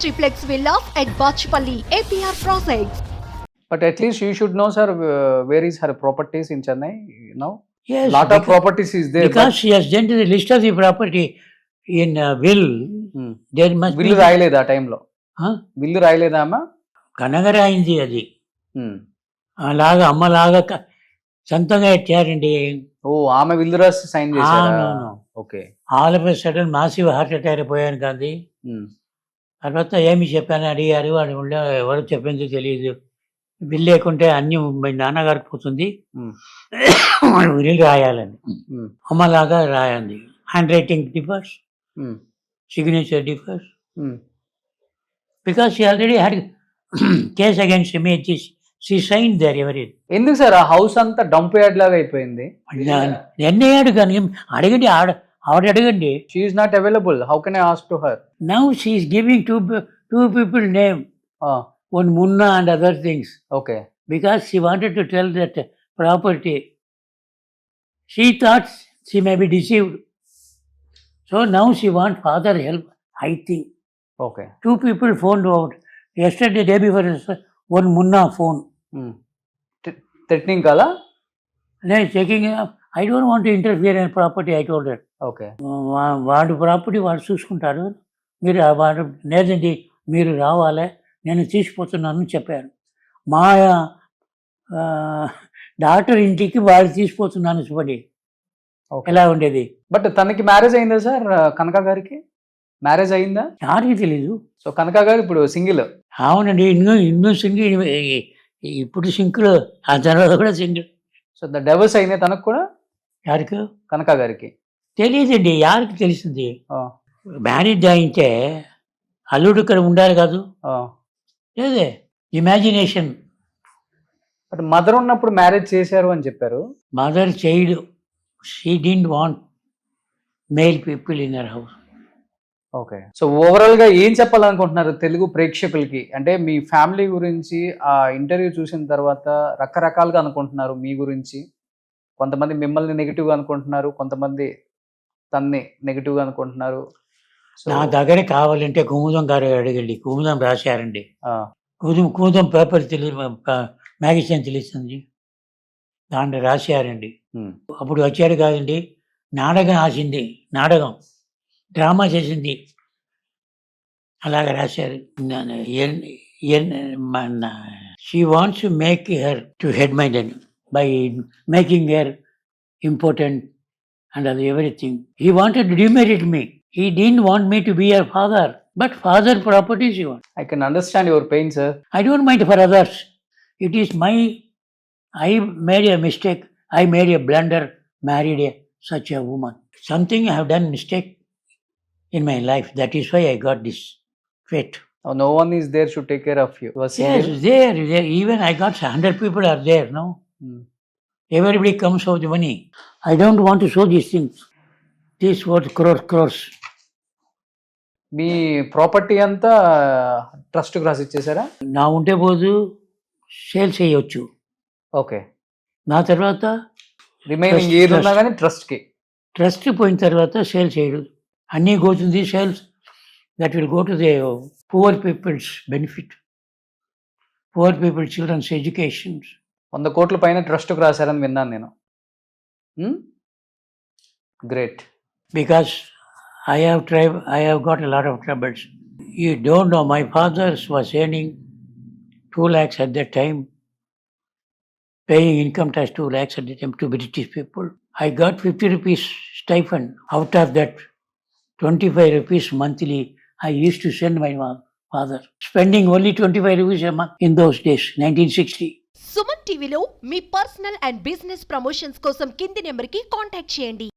triplex villas at Bachpalli, APR Projects. But at least you should know, sir, where is her properties in Chennai now? Yes, Lot of properties is there. because she has sent the list of the property in will. Hmm. There must be. Bill రాయలేదా ఆ టైంలో? Huh? Bill రాయలేదా అమ్మా? కనగర అయింది అది. Hmm. అలాగా అమ్మలాగా సొంతంగా ఇచ్చారండి. ఓ ఆమె బిల్లు రాసి సైన్ చేశారా? అవును. Okay. All of a sudden massive heart attack అయిపోయాను కాదు. తర్వాత ఏమి చెప్పాను అడిగారు. వాడు ఎవరు చెప్పిందో తెలియదు. బిల్లు లేకుంటే అన్ని మీ నాన్నగారికి పోతుంది, వాడు బిల్లు రాయాలని. అమ్మలాగా రాయండి. Hand writing differs, signature differs. Because she already had case against me. She sign there ఎవరి. ఎందుకు సార్ ఆ హౌస్ అంతా డంప్ యార్డ్ లాగా అయిపోయింది? ఎన్నయ్యాడు కానీ అడగండి, ఆవిడ అడగండి. She is not available. How can I ask to her? Now she is giving two people name. One Munna and other things. Okay. Because she wanted to tell that property. She thought she may be deceived. So now she wants father help, I think. Okay. Two people phoned out. Yesterday, day before, one Munna phone. Threatening kala? Then checking up. I don't want to interfere in property, I told her. Okay. వాడు property వాడు చూసుకుంటారు, మీరు వాడు లేదండి మీరు రావాలి, నేను తీసుకుపోతున్నాను చెప్పాను. మా డాక్టర్ ఇంటికి వాళ్ళు తీసుకుపోతున్నాను చెప్పండి, ఎలా ఉండేది? బట్ తనకి మ్యారేజ్ అయిందా సార్? కనక గారికి మ్యారేజ్ అయిందా? ఎవరికి తెలీదు. సో కనక గారు ఇప్పుడు సింగిల్? అవునండి, ఇన్నో సింగిల్. ఇప్పుడు సింగిల్, ఆ తర్వాత కూడా సింగిల్. సో డైవర్స్ అయిందా తనకు కూడా? యారికి? కనక గారికి తెలియదండి. యారికి తెలిసింది? మ్యారేజ్ అయితే అల్లుడు ఇక్కడ ఉండాలి కాదు, లేదే ఇమాజినేషన్. బట్ మదర్ ఉన్నప్పుడు మ్యారేజ్ చేశారు అని చెప్పారు. Mother child, she didn't want male people in her house. Okay. So overall గా ఏం చెప్పాలనుకుంటున్నారు తెలుగు ప్రేక్షకులకి? అంటే మీ ఫ్యామిలీ గురించి ఆ ఇంటర్వ్యూ చూసిన తర్వాత రకరకాలుగా అనుకుంటున్నారు మీ గురించి. కొంతమంది మిమ్మల్ని నెగిటివ్గా అనుకుంటున్నారు, కొంతమంది తన్ని నెగిటివ్గా అనుకుంటున్నారు. నా దగ్గర కావాలంటే కుముదం గారు అడగండి, కుముదం రాశారండి. కుముదం పేపర్ మ్యాగజైన్ తెలుస్తుంది, దాంట్లో రాశారండి. అప్పుడు వచ్చారు కాదండి, నాటకం రాసింది, నాటకం డ్రామా చేసింది, అలాగ రాశారు. She wants to make her to head minded by making her important and everything. He wanted to demerit me. He didn't want me to be a father, but father properties he wants. I can understand your pain, sir. I don't mind for others. It is I made a mistake. I made a blunder, married such a woman. Something I have done mistake in my life. That is why I got this fate. Oh, no one is there to take care of you. Yes, there. Even I got 100 people are there, no? Everybody comes out the money. I don't want to show these things. This was crores. Me property అంతా ట్రస్ట్కి రాసి ఇచ్చేసారా? నా ఉంటే పోదు, sale చేయొచ్చు. Okay. నా తర్వాత remaining ఏది ఉన్నా కానీ ట్రస్ట్ పోయిన తర్వాత సేల్ చేయడు. అన్నీ పోతుంది sales. That will go to the poor people's benefit, poor people children's education. 100 కోట్ల పైన ట్రస్ట్కి రాశారని విన్నాను నేను. Great. Because I have got a lot of troubles. You don't know, my father was earning 2 lakhs at that time, paying income tax 2 lakhs at that time to British people. I got 50 rupees stipend. Out of that, 25 rupees monthly I used to send my father, spending only 25 rupees a month in those days, 1960. Suman టీవీలో మీ personal and business promotions కోసం కింది నెంబర్కి contact చేయండి.